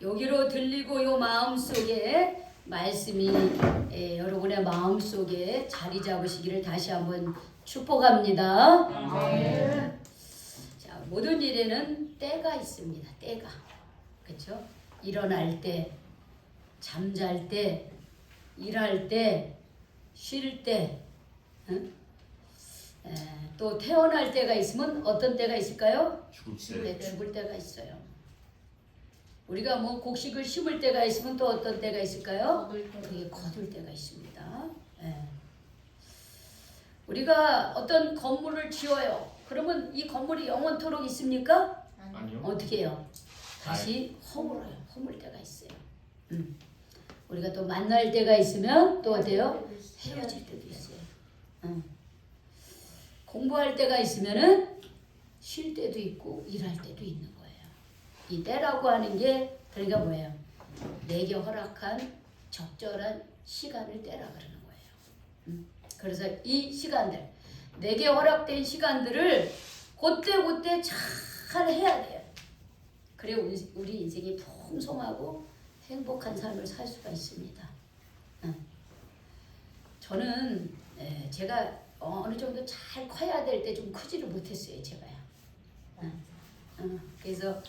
여기로 들리고 요 마음속에 말씀이 여러분의 마음속에 자리 잡으시기를 다시 한번 축복합니다. 자, 모든 일에는 때가 있습니다. 때가. 그렇죠? 일어날 때, 잠잘 때, 일할 때, 쉴 때, 응? 또 태어날 때가 있으면 어떤 때가 있을까요? 죽을 때. 네, 죽을 때가 있어요. 우리가 뭐 곡식을 심을 때가 있으면 또 어떤 때가 있을까요? 그게 거둘 때가 있습니다. 예. 우리가 어떤 건물을 지어요. 그러면 이 건물이 영원토록 있습니까? 아니요. 어떻게 해요? 다시 허물어요. 허물 때가 있어요. 우리가 또 만날 때가 있으면 또 어때요? 헤어질 때도 있어요. 공부할 때가 있으면은 쉴 때도 있고 일할 때도 있는 거예요. 이 때라고 하는 게 그러니까 뭐예요? 내게 허락한 적절한 시간을 때라 그러는 거예요. 그래서 이 시간들, 내게 허락된 시간들을 그때 잘 해야 돼요. 그래 우리 인생이 풍성하고 행복한 삶을 살 수가 있습니다. 저는 제가 어느 정도 잘 커야 될 때 좀 크지를 못했어요, 제가요. 그래서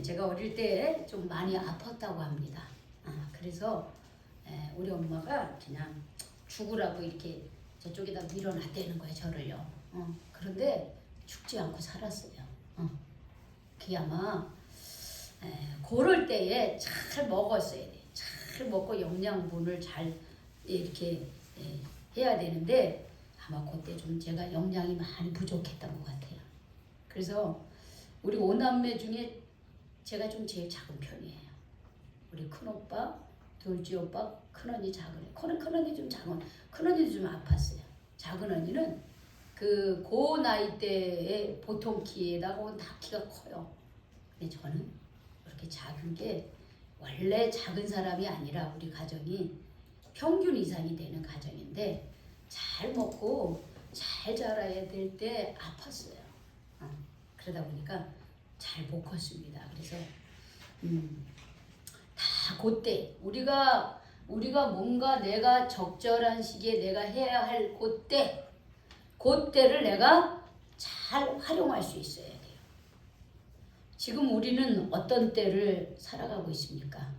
제가 어릴 때 좀 많이 아팠다고 합니다. 그래서 우리 엄마가 그냥 죽으라고 이렇게 저쪽에다 밀어놨다는 거예요, 저를요. 그런데 죽지 않고 살았어요. 그게 아마 그럴 때에 잘 먹었어야 돼. 잘 먹고 영양분을 잘 이렇게 해야 되는데 아마 그때 좀 제가 영양이 많이 부족했던 것 같아요. 그래서 우리 오남매 중에 제가 좀 제일 작은 편이에요. 우리 큰오빠, 둘째 오빠, 큰언니, 작은언니. 큰언니 좀 작은, 큰언니도 좀 아팠어요. 작은 언니는 고 나이 때에 보통 키에다가 다 키가 커요. 근데 저는 그렇게 작은 게 원래 작은 사람이 아니라 우리 가정이 평균 이상이 되는 가정인데 잘 먹고 잘 자라야 될 때 아팠어요. 그러다 보니까 잘 못 컸습니다. 그래서 다 그때 우리가 뭔가 내가 적절한 시기에 내가 해야 할 그때를 내가 잘 활용할 수 있어야 돼요. 지금 우리는 어떤 때를 살아가고 있습니까?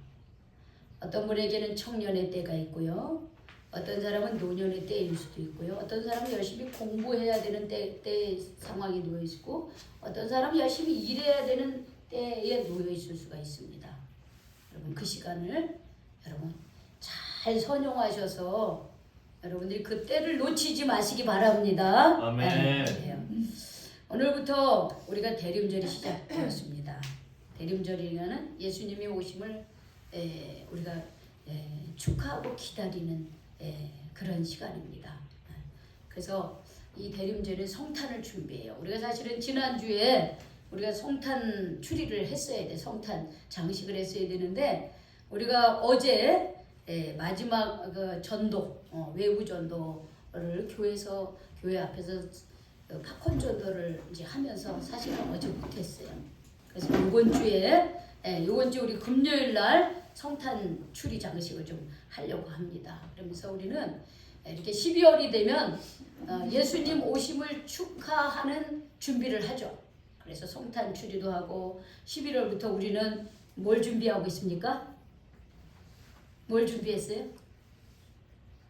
어떤 분에게는 청년의 때가 있고요. 어떤 사람은 노년의 때일 수도 있고요. 어떤 사람은 열심히 공부해야 되는 때 상황이 놓여 있고, 어떤 사람은 열심히 일해야 되는 때에 놓여 있을 수가 있습니다. 여러분 그 시간을 여러분 잘 선용하셔서 여러분들이 그 때를 놓치지 마시기 바랍니다. 아멘. 오늘부터 우리가 대림절이 시작되었습니다. 대림절이라는 예수님이 오심을 우리가 축하하고 기다리는 그런 시간입니다. 그래서 이 대림절은 성탄을 준비해요. 우리가 사실은 지난주에 우리가 성탄 추리를 했어야 돼. 성탄 장식을 했어야 되는데 우리가 어제 마지막 전도, 외부 전도를 교회 앞에서 팝콘 전도를 이제 하면서 사실은 어제 못했어요. 그래서 이번 주 우리 금요일 날 성탄 추리 장식을 좀 하려고 합니다. 그러면서 우리는 이렇게 12월이 되면 예수님 오심을 축하하는 준비를 하죠. 그래서 성탄 추리도 하고 11월부터 우리는 뭘 준비하고 있습니까? 뭘 준비했어요?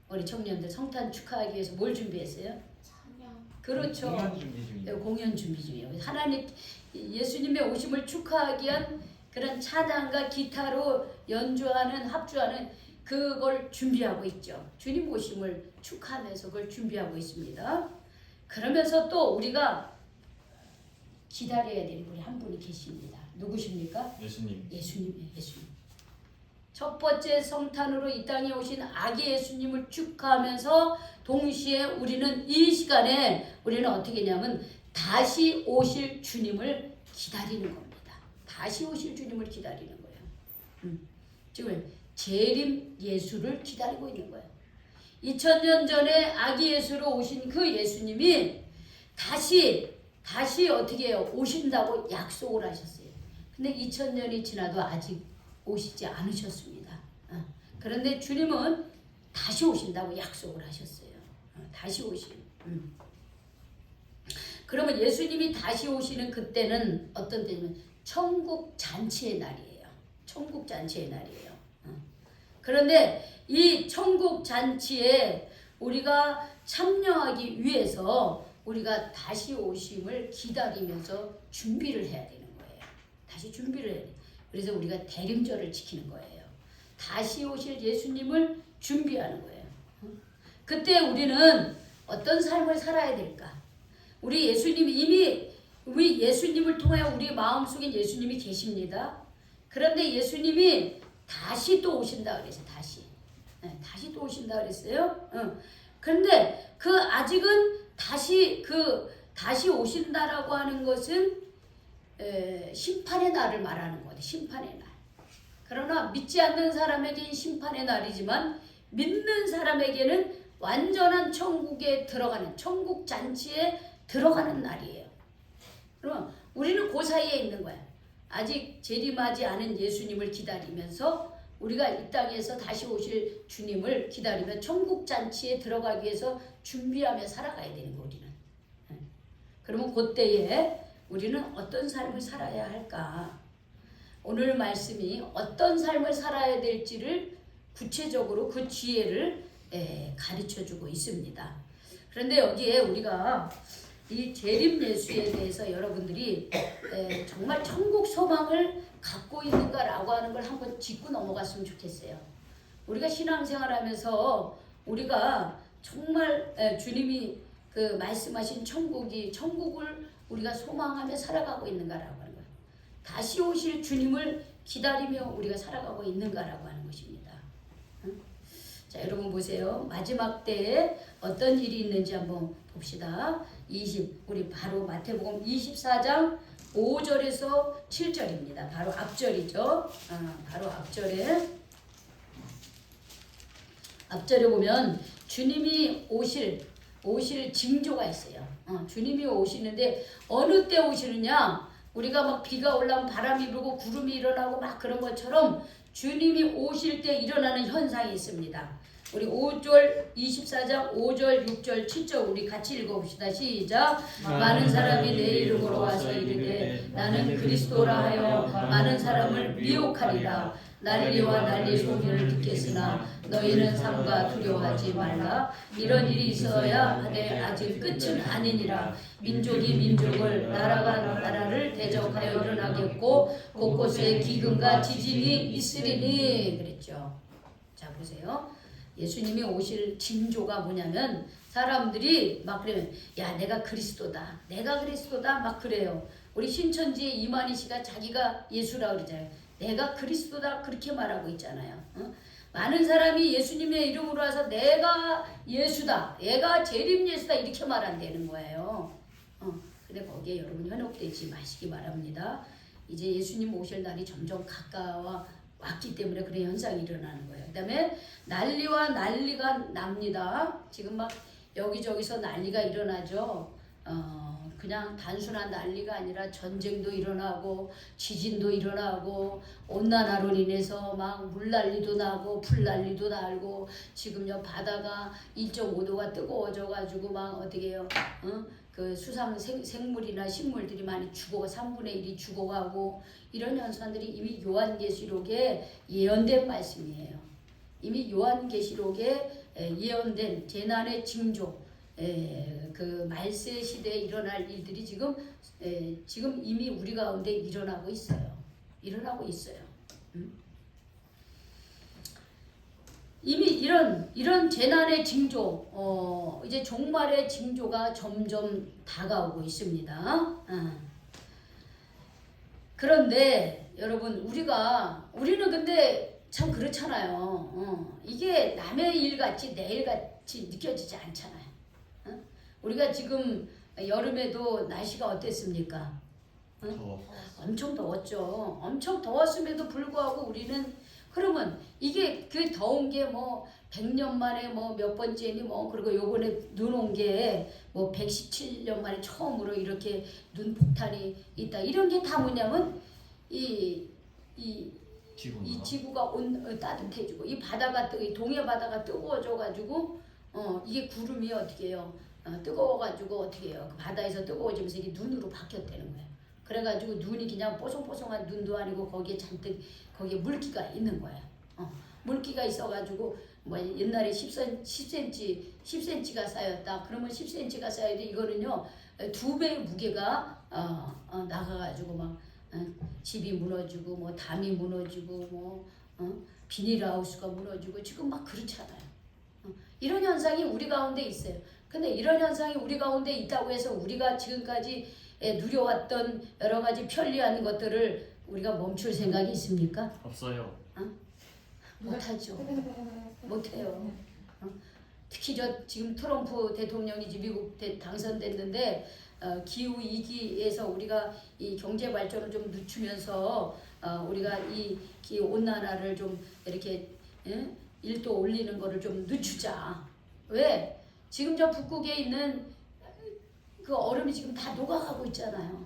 우리 청년들 성탄 축하하기 위해서 뭘 준비했어요? 찬양. 그렇죠. 공연 준비 중입니다. 공연 준비 중이에요. 하나님 예수님의 오심을 축하하기 위한 그런 찬양과 기타로 연주하는 합주하는 그걸 준비하고 있죠. 주님 오심을 축하하면서 그걸 준비하고 있습니다. 그러면서 또 우리가 기다려야 되는 분이 한 분이 계십니다. 누구십니까? 예수님. 예수님이에요. 예수님. 첫 번째 성탄으로 이 땅에 오신 아기 예수님을 축하하면서 동시에 우리는 이 시간에 우리는 어떻게 했냐면 다시 오실 주님을 기다리는 겁니다. 다시 오실 주님을 기다리는 거예요. 지금 재림 예수를 기다리고 있는 거예요. 2000년 전에 아기 예수로 오신 그 예수님이 다시 어떻게 해요? 오신다고 약속을 하셨어요. 근데 2000년이 지나도 아직 오시지 않으셨습니다. 그런데 주님은 다시 오신다고 약속을 하셨어요. 다시 오신. 그러면 예수님이 다시 오시는 그때는 어떤 때냐면 천국 잔치의 날이에요. 천국 잔치의 날이에요. 그런데 이 천국 잔치에 우리가 참여하기 위해서 우리가 다시 오심을 기다리면서 준비를 해야 되는 거예요. 다시 준비를 해야 돼요. 그래서 우리가 대림절을 지키는 거예요. 다시 오실 예수님을 준비하는 거예요. 그때 우리는 어떤 삶을 살아야 될까? 우리 예수님이 이미 우리 예수님을 통하여 우리 마음속에 예수님이 계십니다. 그런데 예수님이 다시 또 오신다 그랬어요. 다시 또 오신다 그랬어요. 그런데 그 아직은 다시 오신다라고 하는 것은 심판의 날을 말하는 거예요. 심판의 날. 그러나 믿지 않는 사람에게는 심판의 날이지만 믿는 사람에게는 완전한 천국에 들어가는 천국 잔치에 들어가는 날이에요. 그럼 우리는 그 사이에 있는 거야. 아직 재림하지 않은 예수님을 기다리면서 우리가 이 땅에서 다시 오실 주님을 기다리며 천국 잔치에 들어가기 위해서 준비하며 살아가야 되는 거 우리는. 그러면 그때에 우리는 어떤 삶을 살아야 할까? 오늘 말씀이 어떤 삶을 살아야 될지를 구체적으로 그 지혜를 가르쳐주고 있습니다. 그런데 여기에 우리가 이 재림 예수에 대해서 여러분들이 정말 천국 소망을 갖고 있는가라고 하는 걸 한번 짚고 넘어갔으면 좋겠어요. 우리가 신앙생활하면서 우리가 정말 주님이 그 말씀하신 천국을 우리가 소망하며 살아가고 있는가라고 하는 거예요. 다시 오실 주님을 기다리며 우리가 살아가고 있는가라고 하는 것입니다. 자, 여러분 보세요. 마지막 때에 어떤 일이 있는지 한번 봅시다. 우리 바로 마태복음 24장 5절에서 7절입니다. 바로 앞절이죠. 바로 앞절에 보면 주님이 오실 징조가 있어요. 주님이 오시는데 어느 때 오시느냐? 우리가 막 비가 올라오면 바람이 불고 구름이 일어나고 막 그런 것처럼 주님이 오실 때 일어나는 현상이 있습니다. 우리 5절 24장 5절 6절 7절 우리 같이 읽어봅시다. 시작. 많은 사람이 내 이름으로 와서 이르되 나는 그리스도라 하여 많은 사람을 미혹하리라. 난리와 난리 소리를 듣겠으나 너희는 삼가 두려워하지 말라. 이런 일이 있어야 하되 아직 끝은 아니니라. 민족이 민족을 나라가 나라를 대적하여 일어나겠고 곳곳에 기근과 지진이 있으리니 그랬죠. 자 보세요. 예수님이 오실 징조가 뭐냐면 사람들이 막 그러면 야 내가 그리스도다 막 그래요. 우리 신천지의 이만희 씨가 자기가 예수라 그러잖아요. 내가 그리스도다 그렇게 말하고 있잖아요. 많은 사람이 예수님의 이름으로 와서 내가 예수다 내가 재림 예수다 이렇게 말한다는 거예요. 근데 거기에 여러분 현혹되지 마시기 바랍니다. 이제 예수님 오실 날이 점점 가까워 왔기 때문에 그런 현상이 일어나는 거예요. 그 다음에 난리와 난리가 납니다. 지금 막 여기저기서 난리가 일어나죠. 그냥 단순한 난리가 아니라 전쟁도 일어나고 지진도 일어나고 온난화로 인해서 막 물난리도 나고 불난리도 나고 지금요 바다가 1.5도가 뜨거워져 가지고 막 어떻게 해요? 그 수상 생물이나 식물들이 많이 죽어 3분의 1이 죽어가고 이런 현상들이 이미 요한계시록에 예언된 말씀이에요. 이미 요한계시록에 예언된 재난의 징조 그 말세 시대에 일어날 일들이 지금 이미 우리 가운데 일어나고 있어요. 이미 이런 재난의 징조, 이제 종말의 징조가 점점 다가오고 있습니다. 그런데 여러분 우리는 근데 참 그렇잖아요. 이게 남의 일 같이 내 일 같이 느껴지지 않잖아요. 우리가 지금 여름에도 날씨가 어땠습니까? 엄청 더웠죠. 엄청 더웠음에도 불구하고 우리는 그러면 이게 그 더운 게 뭐 100년 만에 뭐 몇 번째니 뭐 그리고 요번에 눈 온 게 뭐 117년 만에 처음으로 이렇게 눈 폭탄이 있다. 이런 게 다 뭐냐면 이 이 지구가 따뜻해지고 이 바다가 이 동해 바다가 뜨거워져가지고 이게 구름이 어떻게 해요? 뜨거워가지고 어떻게 해요? 그 바다에서 뜨거워지면서 이게 눈으로 바뀌었다는 거예요. 그래가지고 눈이 그냥 뽀송뽀송한 눈도 아니고 거기에 잔뜩 거기에 물기가 있는 거예요. 물기가 있어가지고 뭐 옛날에 10cm가 쌓였다. 그러면 10cm가 쌓여도 이거는요 2배의 무게가 나가가지고 막 집이 무너지고 뭐 담이 무너지고 뭐 비닐하우스가 무너지고 지금 막 그렇잖아요. 이런 현상이 우리 가운데 있어요. 근데 이런 현상이 우리 가운데 있다고 해서 우리가 지금까지 누려왔던 여러 가지 편리한 것들을 우리가 멈출 생각이 있습니까? 없어요. 못하죠. 못해요. 특히 지금 트럼프 대통령이 미국 당선됐는데 기후 위기에서 우리가 이 경제 발전을 좀 늦추면서 우리가 이 기후 온난화를 좀 이렇게 1도 올리는 거를 좀 늦추자. 왜? 지금 저 북극에 있는 그 얼음이 지금 다 녹아가고 있잖아요.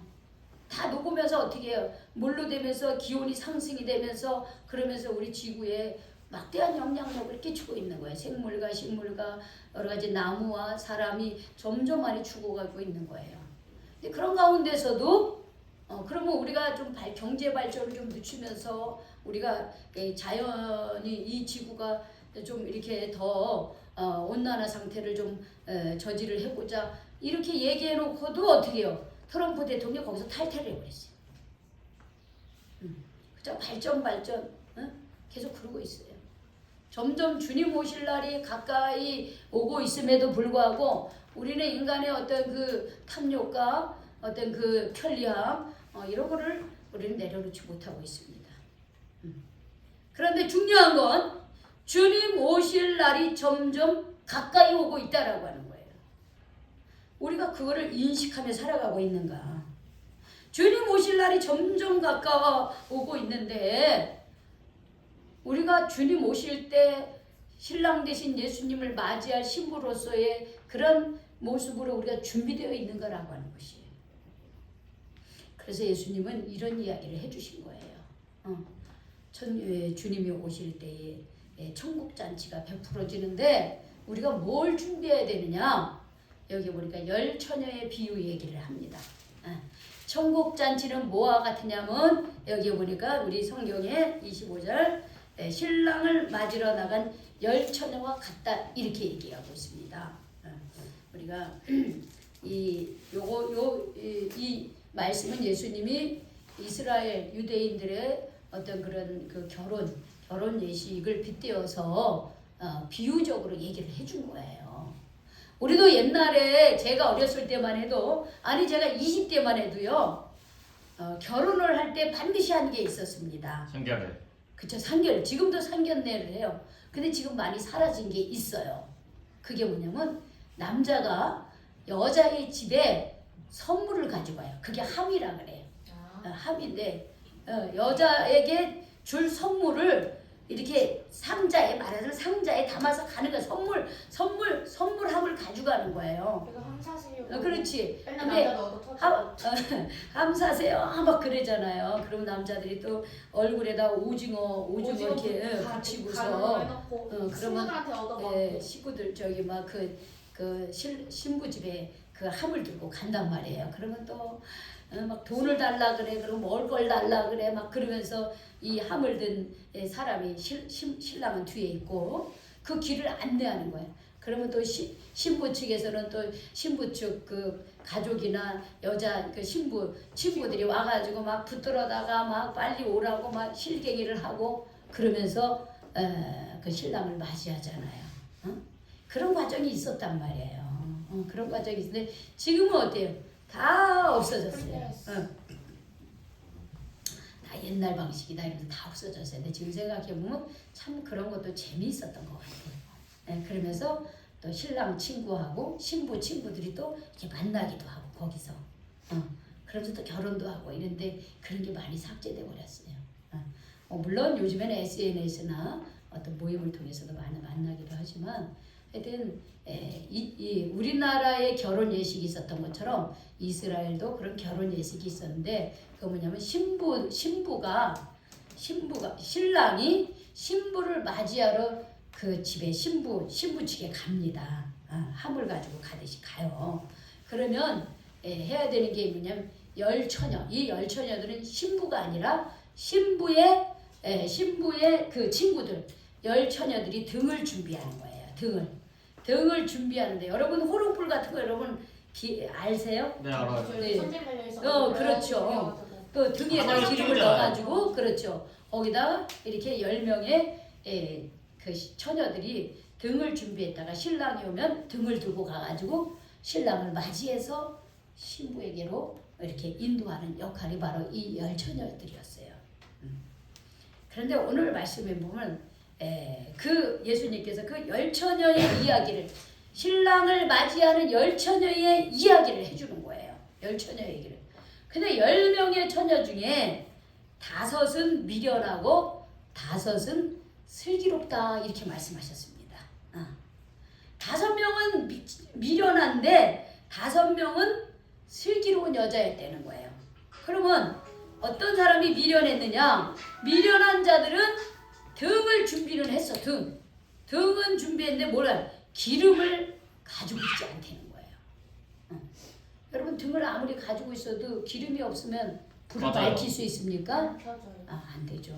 다 녹으면서 어떻게 해요? 물로 되면서 기온이 상승이 되면서 그러면서 우리 지구에 막대한 영향력을 끼치고 있는 거예요. 생물과 식물과 여러 가지 나무와 사람이 점점 많이 죽어가고 있는 거예요. 근데 그런 가운데서도 그러면 우리가 좀 경제 발전을 좀 늦추면서 우리가 자연이 이 지구가 좀 이렇게 더 온난화 상태를 좀 저지를 해보자 이렇게 얘기해놓고도 어떻게 해요? 트럼프 대통령 거기서 탈퇴를 해버렸어요. 그죠? 발전 계속 그러고 있어요. 점점 주님 오실 날이 가까이 오고 있음에도 불구하고 우리는 인간의 어떤 그 탐욕과 어떤 그 편리함 이런 거를 우리는 내려놓지 못하고 있습니다. 그런데 중요한 건 주님 오실 날이 점점 가까이 오고 있다라고 하는 거예요. 우리가 그거를 인식하며 살아가고 있는가? 주님 오실 날이 점점 가까워오고 있는데 우리가 주님 오실 때 신랑 되신 예수님을 맞이할 신부로서의 그런 모습으로 우리가 준비되어 있는 거라고 하는 것이에요. 그래서 예수님은 이런 이야기를 해주신 거예요. 주님이 오실 때에 천국잔치가 베풀어지는데 우리가 뭘 준비해야 되느냐? 여기 보니까 열 처녀의 비유 얘기를 합니다. 천국잔치는 뭐와 같으냐면 여기 보니까 우리 성경에 25절 신랑을 맞으러 나간 열 처녀와 같다 이렇게 얘기하고 있습니다. 우리가 이 말씀은 예수님이 이스라엘 유대인들의 어떤 그런 그 결혼 예식을 빗대어서 비유적으로 얘기를 해준 거예요. 우리도 옛날에 제가 어렸을 때만 해도 제가 20대만 해도요 결혼을 할 때 반드시 하는 게 있었습니다. 상견례. 그쵸, 상견례. 지금도 상견례를 해요. 근데 지금 많이 사라진 게 있어요. 그게 뭐냐면 남자가 여자의 집에 선물을 가져가요. 그게 함이라 그래요. 함인데 여자에게 줄 선물을 이렇게 상자에 상자에 담아서 가는 거야. 선물함을 가져가는 거예요. 이거 함 사시려고. 그렇지. 맨날 근데 남자 너도 터져. 함 사세요. 막 그러잖아요. 그럼 남자들이 또 얼굴에다 오징어 이렇게 붙이고서 그러면 친구들한테 얻어먹고. 식구들 저기 막 그 신부 집에 그 함을 들고 간단 말이에요. 그러면 또 막 돈을 달라 그래. 그리고 먹을 걸 달라 그래. 막 그러면서 이 함을 든 사람이 신랑은 뒤에 있고 그 길을 안내하는 거예요. 그러면 또 신부 측에서는 또 신부 측 그 가족이나 여자 그 신부 친구들이 와가지고 막 붙들어다가 막 빨리 오라고 막 실갱이를 하고 그러면서 그 신랑을 맞이하잖아요. 그런 과정이 있었단 말이에요. 그런 과정이 있는데 지금은 어때요? 다 없어졌어요. 다 옛날 방식이다 이러면서 다 없어졌어요. 근데 지금 생각해보면 참 그런 것도 재미있었던 것 같아요. 그러면서 또 신랑 친구하고 신부 친구들이 또 이렇게 만나기도 하고 거기서 그러면서 또 결혼도 하고 이런데 그런 게 많이 삭제돼 버렸어요. 물론 요즘에는 SNS나 어떤 모임을 통해서도 많이 만나기도 하지만 하여튼 우리나라의 결혼 예식이 있었던 것처럼 이스라엘도 그런 결혼 예식이 있었는데 그 뭐냐면 신부가 신랑이 신부를 맞이하러 그 집에 신부집에 갑니다. 함을 가지고 가듯이 가요. 그러면 해야 되는 게 뭐냐면 열처녀. 이 열처녀들은 신부가 아니라 신부의 그 친구들 열처녀들이 등을 준비하는 거예요. 등을 준비하는데 여러분 호롱불 같은 거 여러분 아세요? 네 알아요. 네. 손질 달려 있어. 그렇죠. 그 등에다 하나씩 기름을 끼우잖아요. 넣어가지고 그렇죠. 거기다 이렇게 10명의 그 처녀들이 등을 준비했다가 신랑이 오면 등을 들고 가가지고 신랑을 맞이해서 신부에게로 이렇게 인도하는 역할이 바로 이 열처녀들이었어요. 그런데 오늘 말씀에 보면 그 예수님께서 그 열처녀의 이야기를 신랑을 맞이하는 열처녀의 이야기를 해주는 거예요. 열처녀 얘기를. 근데 10명의 처녀 중에 5은 미련하고 5은 슬기롭다 이렇게 말씀하셨습니다. 5명은 미련한데 5명은 슬기로운 여자였다는 거예요. 그러면 어떤 사람이 미련했느냐? 미련한 자들은 등을 준비는 했어. 등은 준비했는데 뭐라? 기름을 가지고 있지 않다는 거예요. 여러분 등을 아무리 가지고 있어도 기름이 없으면 불을 맞아요. 밝힐 수 있습니까? 켜져요. 안 되죠.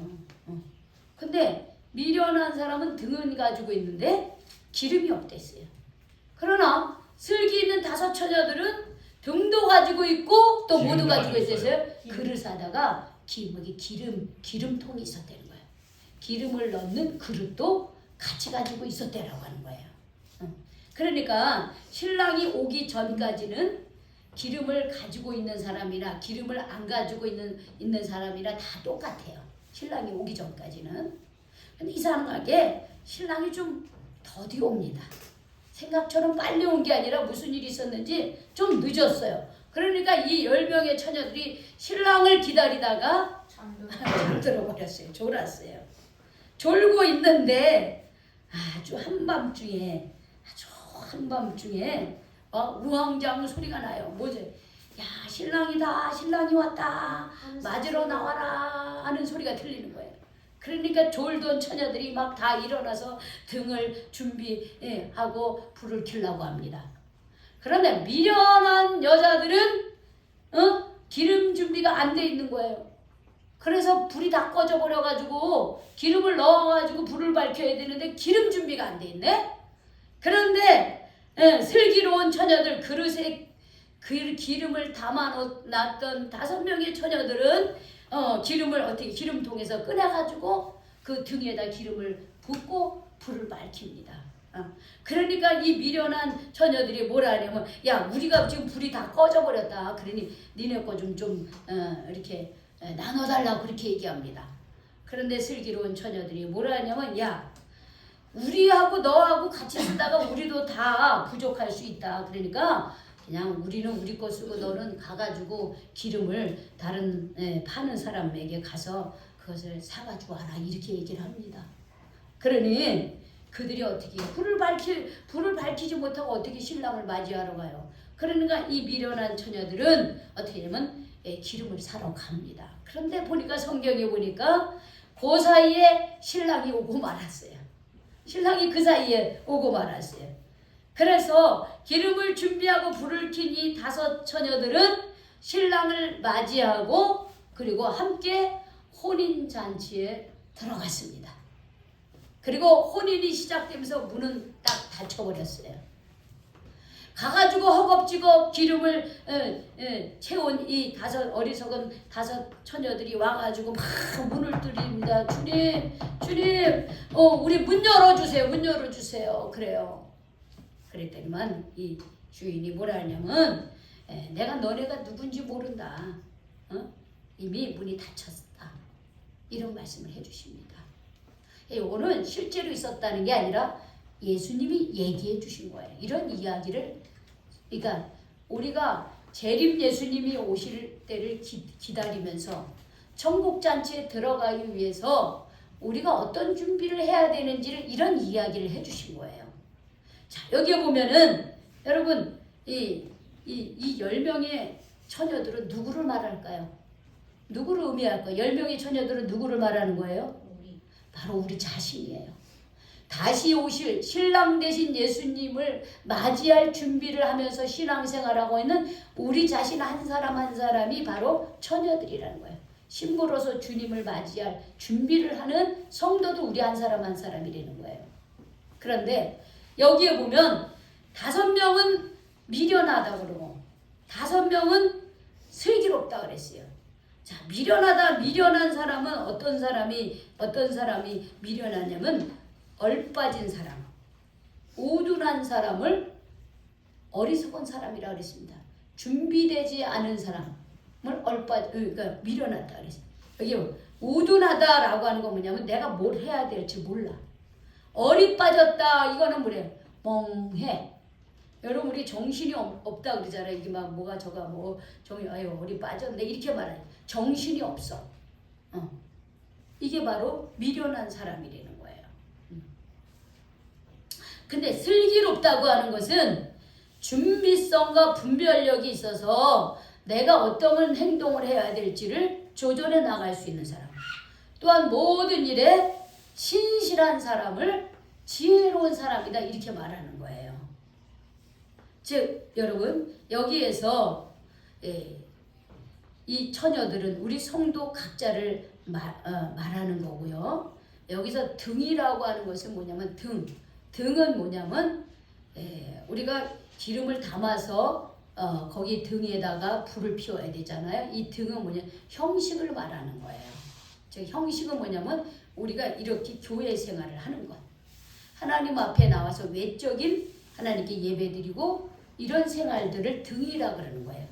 근데 미련한 사람은 등은 가지고 있는데 기름이 없댔어요. 그러나 슬기 있는 5 처녀들은 등도 가지고 있고 또 뭐도 기름도 가지고 가지고 있었어요? 기름. 그릇 사다가 기름통이 있었다는 거예요. 기름을 넣는 그릇도 같이 가지고 있었다라고 하는 거예요. 그러니까 신랑이 오기 전까지는 기름을 가지고 있는 사람이나 기름을 안 가지고 있는 사람이나 다 똑같아요. 신랑이 오기 전까지는. 근데 이상하게 신랑이 좀 더디 옵니다. 생각처럼 빨리 온 게 아니라 무슨 일이 있었는지 좀 늦었어요. 그러니까 이 10명의 처녀들이 신랑을 기다리다가 잠들어 버렸어요. 졸았어요. 졸고 있는데 아주 한밤중에 우왕좌왕 소리가 나요. 뭐지? 야 신랑이다. 신랑이 왔다. 맞으러 나와라 하는 소리가 들리는 거예요. 그러니까 졸던 처녀들이 막 다 일어나서 등을 준비하고 불을 켜려고 합니다. 그런데 미련한 여자들은 기름 준비가 안 돼 있는 거예요. 그래서 불이 다 꺼져 버려가지고 기름을 넣어가지고 불을 밝혀야 되는데 기름 준비가 안 돼 있네. 그런데 슬기로운 처녀들 그릇에 기름을 담아놨던 5명의 처녀들은 기름을 어떻게 기름통에서 꺼내가지고 그 등에다 기름을 붓고 불을 밝힙니다. 그러니까 이 미련한 처녀들이 뭐라 하냐면 야 우리가 지금 불이 다 꺼져 버렸다. 그러니 니네 거 좀 이렇게 나눠달라고 그렇게 얘기합니다. 그런데 슬기로운 처녀들이 뭐라 하냐면 야 우리하고 너하고 같이 쓰다가 우리도 다 부족할 수 있다. 그러니까 그냥 우리는 우리 거 쓰고 너는 가가지고 기름을 다른 파는 사람에게 가서 그것을 사가지고 와라 이렇게 얘기를 합니다. 그러니 그들이 어떻게 불을 밝히지 못하고 어떻게 신랑을 맞이하러 가요. 그러니까 이 미련한 처녀들은 어떻게 하냐면 기름을 사러 갑니다. 그런데 보니까 성경에 보니까 그 사이에 신랑이 오고 말았어요. 신랑이 그 사이에 오고 말았어요. 그래서 기름을 준비하고 불을 킨 이 5 처녀들은 신랑을 맞이하고 그리고 함께 혼인잔치에 들어갔습니다. 그리고 혼인이 시작되면서 문은 딱 닫혀버렸어요. 가가지고 허겁지겁 기름을 채운 이 5 어리석은 5 처녀들이 와가지고 막 문을 두드립니다. 주님, 우리 문 열어주세요. 그래요. 그랬더니만 이 주인이 뭐라 하냐면 내가 너네가 누군지 모른다. 이미 문이 닫혔다. 이런 말씀을 해주십니다. 이거는 실제로 있었다는 게 아니라 예수님이 얘기해 주신 거예요. 이런 이야기를 그러니까 우리가 재림 예수님이 오실 때를 기다리면서 천국잔치에 들어가기 위해서 우리가 어떤 준비를 해야 되는지를 이런 이야기를 해주신 거예요. 자 여기에 보면은 여러분 이 10명의 처녀들은 누구를 말할까요? 누구를 의미할까? 10명의 처녀들은 누구를 말하는 거예요? 우리. 바로 우리 자신이에요. 다시 오실 신랑 되신 예수님을 맞이할 준비를 하면서 신앙생활하고 있는 우리 자신 한 사람 한 사람이 바로 처녀들이라는 거예요. 신부로서 주님을 맞이할 준비를 하는 성도도 우리 한 사람 한 사람이라는 거예요. 그런데 여기에 보면 5명은 미련하다 그러고 5명은 슬기롭다 그랬어요. 자, 미련한 사람은 어떤 사람이 미련하냐면 얼빠진 사람, 우둔한 사람을 어리석은 사람이라 그랬습니다. 준비되지 않은 사람을 그러니까 미련하다 그랬어요. 여기 우둔하다라고 하는 건 뭐냐면 내가 뭘 해야 될지 몰라. 어리 빠졌다 이거는 뭐래요? 멍해. 여러분 우리 정신이 없다 그러잖아요. 이게 막 뭐가 저가 뭐 아유 어리 빠졌네 이렇게 말해요. 정신이 없어. 이게 바로 미련한 사람이라는 거예요. 근데 슬기롭다고 하는 것은 준비성과 분별력이 있어서 내가 어떤 행동을 해야 될지를 조절해 나갈 수 있는 사람. 또한 모든 일에 신실한 사람을 지혜로운 사람이다 이렇게 말하는 거예요. 즉 여러분 여기에서 이 처녀들은 우리 성도 각자를 말하는 거고요. 여기서 등이라고 하는 것은 뭐냐면 등은 뭐냐면 우리가 기름을 담아서 거기 등에다가 불을 피워야 되잖아요. 이 등은 뭐냐 형식을 말하는 거예요. 즉 형식은 뭐냐면 우리가 이렇게 교회 생활을 하는 것. 하나님 앞에 나와서 외적인 하나님께 예배드리고 이런 생활들을 등이라 그러는 거예요.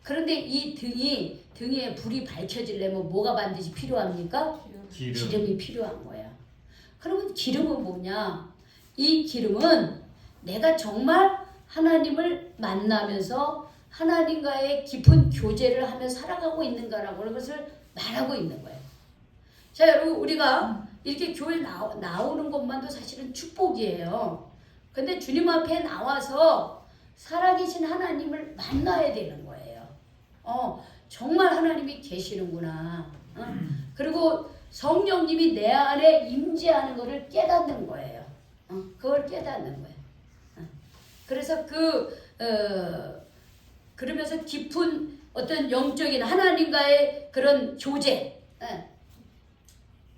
그런데 이 등에 불이 밝혀지려면 뭐가 반드시 필요합니까? 기름이 필요한 거예요. 그러면 기름은 뭐냐? 이 기름은 내가 정말 하나님을 만나면서 하나님과의 깊은 교제를 하며 살아가고 있는가라고 하는 것을 말하고 있는 거예요. 자, 여러분 우리가 이렇게 교회 나오는 것만도 사실은 축복이에요. 근데 주님 앞에 나와서 살아계신 하나님을 만나야 되는 거예요. 정말 하나님이 계시는구나. 그리고 성령님이 내 안에 임재하는 것을 깨닫는 거예요. 그걸 깨닫는 거예요. 그래서 그러면서 깊은 어떤 영적인 하나님과의 그런 교제,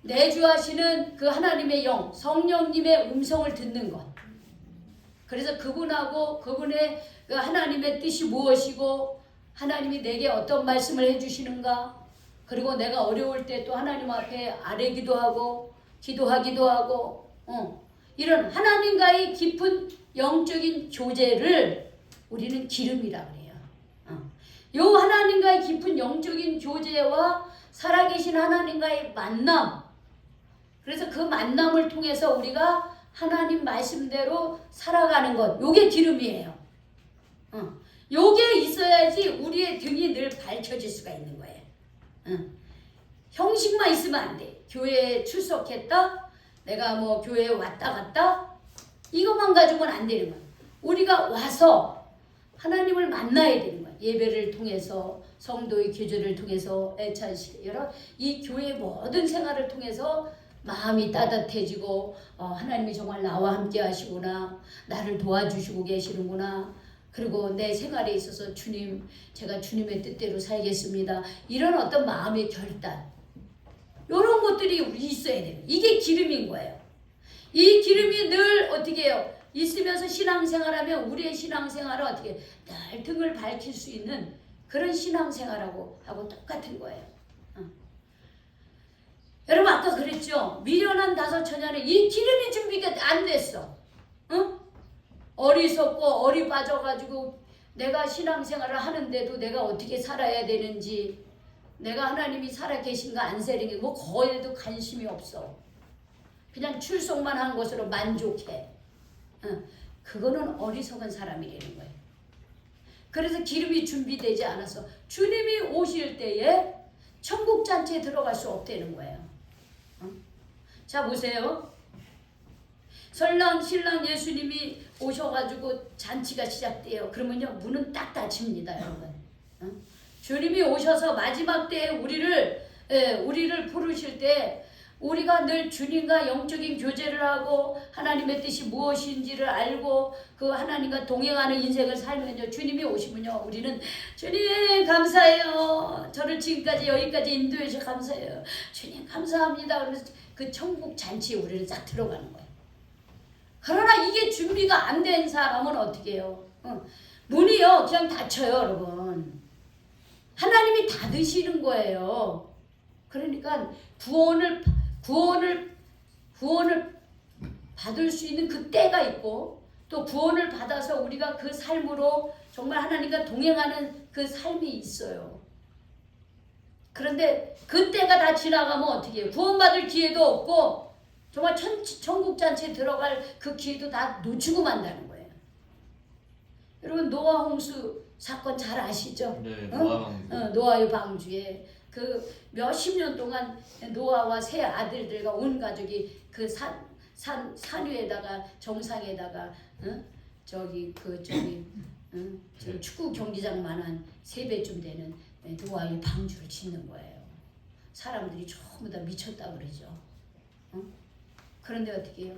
내주하시는 그 하나님의 영, 성령님의 음성을 듣는 것. 그래서 그분하고 그분의 그 하나님의 뜻이 무엇이고 하나님이 내게 어떤 말씀을 해주시는가. 그리고 내가 어려울 때 또 하나님 앞에 아뢰기도 하고 기도하기도 하고 이런 하나님과의 깊은 영적인 교제를 우리는 기름이라 그래요. 요 하나님과의 깊은 영적인 교제와 살아계신 하나님과의 만남. 그래서 그 만남을 통해서 우리가 하나님 말씀대로 살아가는 것. 요게 기름이에요. 요게 있어야지 우리의 등이 늘 밝혀질 수가 있는 거예요. 형식만 있으면 안 돼. 교회에 출석했다. 내가 뭐 교회에 왔다 갔다. 이것만 가지고는 안 되는 거야. 우리가 와서 하나님을 만나야 되는 거야. 예배를 통해서 성도의 교제를 통해서 애찬식 여러 이 교회의 모든 생활을 통해서 마음이 따뜻해지고 하나님이 정말 나와 함께 하시구나. 나를 도와주시고 계시는구나. 그리고 내 생활에 있어서 주님, 제가 주님의 뜻대로 살겠습니다. 이런 어떤 마음의 결단. 이런 것들이 있어야 돼요. 이게 기름인 거예요. 이 기름이 늘 어떻게 해요? 있으면서 신앙생활하면 우리의 신앙생활은 어떻게 늘 등을 밝힐 수 있는 그런 신앙생활하고 똑같은 거예요. 여러분 아까 그랬죠? 미련한 5 처녀는 이 기름이 준비가 안 됐어. 어리석고 어리 빠져가지고 내가 신앙생활을 하는데도 내가 어떻게 살아야 되는지 내가 하나님이 살아계신가 안 살아계신가 뭐 거에도 관심이 없어. 그냥 출석만 한 것으로 만족해. 그거는 어리석은 사람이라는 거예요. 그래서 기름이 준비되지 않아서 주님이 오실 때에 천국잔치에 들어갈 수 없다는 거예요. 자 보세요. 신랑 예수님이 오셔가지고 잔치가 시작돼요. 그러면요 문은 딱 닫힙니다, 여러분. 주님이 오셔서 마지막 때에 우리를 부르실 때 우리가 늘 주님과 영적인 교제를 하고 하나님의 뜻이 무엇인지를 알고 그 하나님과 동행하는 인생을 살면요, 주님이 오시면요, 우리는 주님 감사해요. 저를 지금까지 여기까지 인도해 주셔서 감사해요. 주님 감사합니다. 그러면서 그 천국 잔치에 우리를 싹 들어가는 거예요. 그러나 이게 준비가 안 된 사람은 어떻게 해요? 문이요 그냥 닫혀요, 여러분. 하나님이 닫으시는 거예요. 그러니까 구원을 받을 수 있는 그 때가 있고, 또 구원을 받아서 우리가 그 삶으로 정말 하나님과 동행하는 그 삶이 있어요. 그런데 그 때가 다 지나가면 어떻게 해요? 구원받을 기회도 없고 정말 천국잔치에 들어갈 그 기회도 다 놓치고 만다는 거예요. 여러분 노아 홍수 사건 잘 아시죠? 네, 노아 방주. 노아의 방주에 그 몇십 년 동안 노아와 세 아들들과 온 가족이 그 산 위에다가 정상에다가 지금 축구 경기장만한 3배쯤 되는 노아의 방주를 짓는 거예요. 사람들이 전부 다 미쳤다 그러죠. 그런데 어떻게 해요?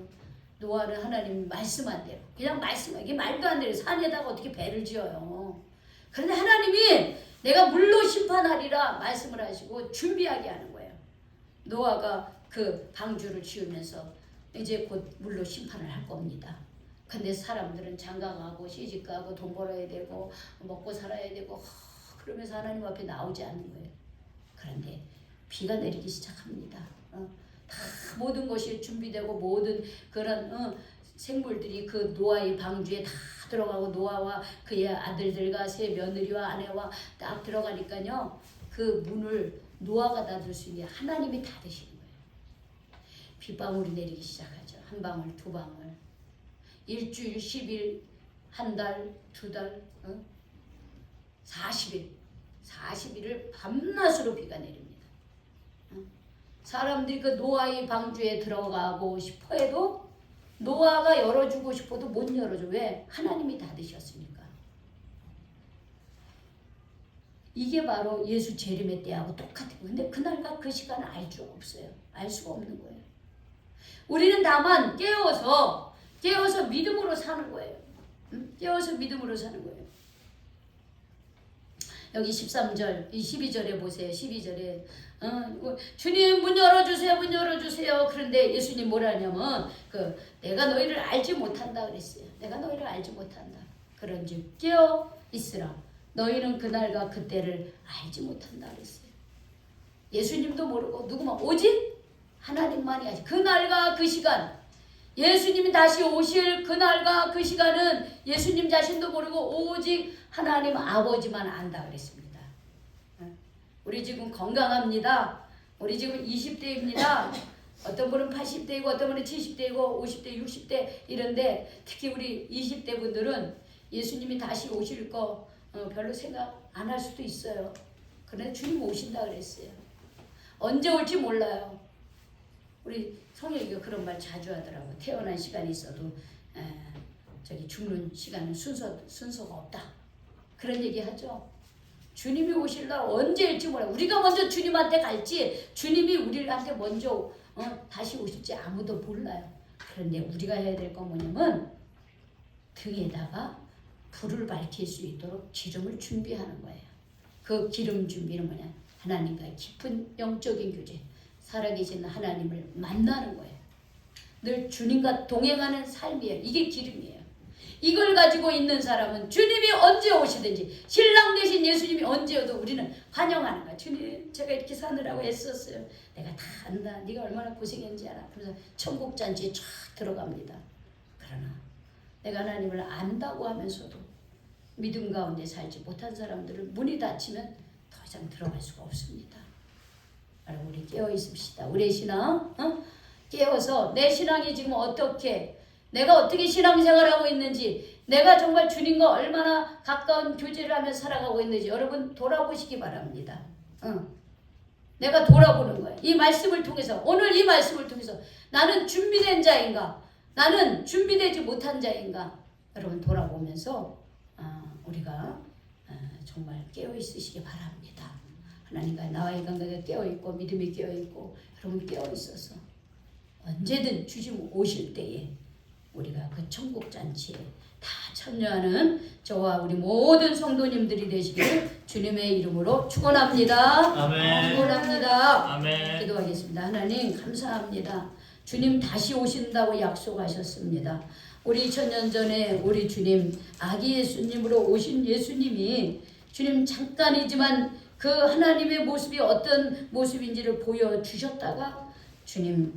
노아는 하나님 말씀한 대로 그냥 이게 말도 안 되는 산에다가 어떻게 배를 지어요. 그런데 하나님이 내가 물로 심판하리라 말씀을 하시고 준비하게 하는 거예요. 노아가 그 방주를 지으면서 이제 곧 물로 심판을 할 겁니다. 근데 사람들은 장가가고 시집가고 돈 벌어야 되고 먹고 살아야 되고 그러면서 하나님 앞에 나오지 않는 거예요. 그런데 비가 내리기 시작합니다. 다 모든 것이 준비되고 모든 그런 생물들이 그 노아의 방주에 다 들어가고 노아와 그의 아들들과 세 며느리와 아내와 딱 들어가니까요, 그 문을 노아가 닫을 수 있는 하나님이 닫으시는 거예요. 빗방울이 내리기 시작하죠. 한 방울, 두 방울. 일주일, 10일, 한 달, 두 달, 40일. 40일을 밤낮으로 비가 내립니다. 사람들이 그 노아의 방주에 들어가고 싶어 해도 노아가 열어주고 싶어도 못 열어줘. 왜? 하나님이 닫으셨으니까. 이게 바로 예수 재림의 때하고 똑같은 거예요. 근데 그날과 그 시간을 알 수 없어요. 알 수가 없는 거예요. 우리는 다만 깨어서 믿음으로 사는 거예요. 깨어서 믿음으로 사는 거예요. 여기 13절, 12절에 보세요. 12절에 주님 문 열어주세요. 문 열어주세요. 그런데 예수님 뭐라 하냐면 내가 너희를 알지 못한다 그랬어요. 내가 너희를 알지 못한다. 그런즉 깨어 있으라. 너희는 그날과 그때를 알지 못한다 그랬어요. 예수님도 모르고 누구만 오직 하나님만이 아시. 그날과 그 시간, 예수님이 다시 오실 그날과 그 시간은 예수님 자신도 모르고 오직 하나님 아버지만 안다 그랬습니다. 우리 지금 건강합니다. 우리 지금 20대입니다. 어떤 분은 80대이고 어떤 분은 70대이고 50대 60대 이런데 특히 우리 20대 분들은 예수님이 다시 오실 거 별로 생각 안 할 수도 있어요. 그런데 주님 오신다 그랬어요. 언제 올지 몰라요. 우리 성령이가 그런 말 자주 하더라고. 태어난 시간이 있어도 죽는 시간은 순서가 없다. 그런 얘기 하죠. 주님이 오실 날 언제일지 몰라. 우리가 먼저 주님한테 갈지 주님이 우리한테 먼저 다시 오실지 아무도 몰라요. 그런데 우리가 해야 될 건 뭐냐면 등에다가 불을 밝힐 수 있도록 기름을 준비하는 거예요. 그 기름 준비는 뭐냐? 하나님과의 깊은 영적인 교제, 살아계신 하나님을 만나는 거예요. 늘 주님과 동행하는 삶이에요. 이게 기름이에요. 이걸 가지고 있는 사람은 주님이 언제 오시든지 신랑 되신 예수님이 언제 오도 우리는 환영하는 거야. 주님 제가 이렇게 사느라고 애썼어요. 내가 다 안다. 네가 얼마나 고생했는지 알아. 그래서 천국잔치에 쫙 들어갑니다. 그러나 내가 하나님을 안다고 하면서도 믿음 가운데 살지 못한 사람들은 문이 닫히면 더 이상 들어갈 수가 없습니다. 여러분 우리 깨어 있읍시다. 우리의 신앙 깨어서 내 신앙이 지금 내가 어떻게 신앙생활하고 있는지, 내가 정말 주님과 얼마나 가까운 교제를 하며 살아가고 있는지 여러분 돌아보시기 바랍니다. 내가 돌아보는 거예요. 이 말씀을 통해서, 오늘 이 말씀을 통해서 나는 준비된 자인가? 나는 준비되지 못한 자인가? 여러분 돌아보면서 우리가 정말 깨어 있으시기 바랍니다. 하나님과 나와의 관계가 깨어 있고 믿음이 깨어 있고 여러분 깨어 있어서 언제든 주님 오실 때에 우리가 그 천국 잔치에 다 참여하는 저와 우리 모든 성도님들이 되시길 주님의 이름으로 축원합니다. 아멘. 축원합니다. 아멘. 기도하겠습니다. 하나님 감사합니다. 주님 다시 오신다고 약속하셨습니다. 우리 2000년 전에 우리 주님 아기 예수님으로 오신 예수님이 주님 잠깐이지만 그 하나님의 모습이 어떤 모습인지를 보여주셨다가 주님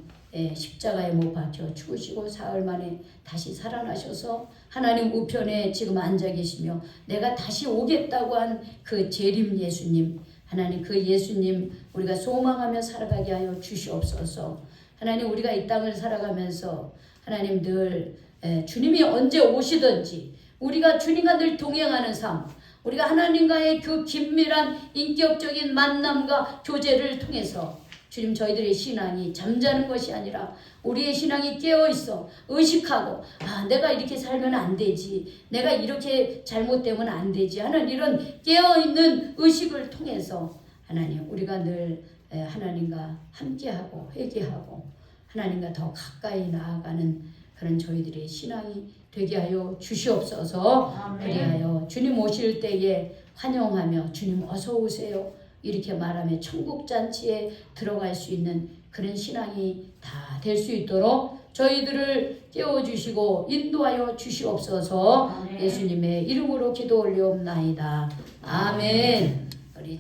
십자가에 못 박혀 죽으시고 사흘 만에 다시 살아나셔서 하나님 우편에 지금 앉아 계시며 내가 다시 오겠다고 한 그 재림 예수님 하나님 그 예수님 우리가 소망하며 살아가게 하여 주시옵소서. 하나님 우리가 이 땅을 살아가면서 하나님 늘 주님이 언제 오시든지 우리가 주님과 늘 동행하는 삶 우리가 하나님과의 그 긴밀한 인격적인 만남과 교제를 통해서 주님 저희들의 신앙이 잠자는 것이 아니라 우리의 신앙이 깨어있어 의식하고 내가 이렇게 살면 안 되지 내가 이렇게 잘못되면 안 되지 하는 이런 깨어있는 의식을 통해서 하나님 우리가 늘 하나님과 함께하고 회개하고 하나님과 더 가까이 나아가는 그런 저희들의 신앙이 되게 하여 주시옵소서. 아멘. 그리하여 주님 오실 때에 환영하며 주님 어서 오세요 이렇게 말하며 천국 잔치에 들어갈 수 있는 그런 신앙이 다 될 수 있도록 저희들을 깨워주시고 인도하여 주시옵소서. 아멘. 예수님의 이름으로 기도 올리옵나이다. 아멘. 우리